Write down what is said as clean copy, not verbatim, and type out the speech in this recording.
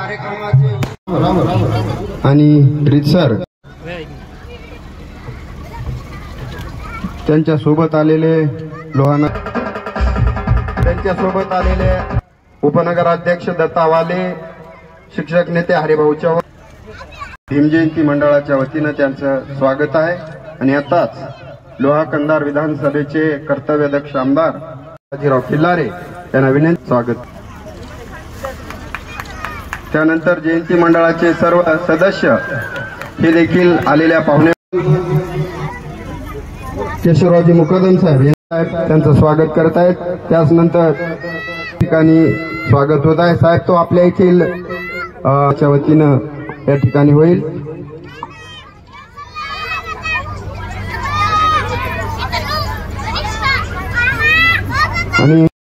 कार्यक्रमाचे आणि रीतसर त्यांच्या सोबत आलेले उपनगराध्यक्ष दत्ता वाले, शिक्षक नेते हरिभाऊ चव्हाण, भीमजयंती मंडळाच्या वतीनं त्यांचं स्वागत आहे। आणि आताच लोहा कंधार विधानसभेचे कर्तव्यदक्ष आमदार बाजीराव खिल्लारे यांना विनंती स्वागत। त्यानंतर जयंती मंडळाचे सर्व सदस्य हे देखील आलेल्या पाहुण्या केशवरावजी मुकदम साहेब त्यांचं स्वागत करत आहेत। त्याच नंतर ठिकाणी स्वागत होत आहे। साहेब तो आपल्या येथील च्या वतीनं या ठिकाणी होईल। आणि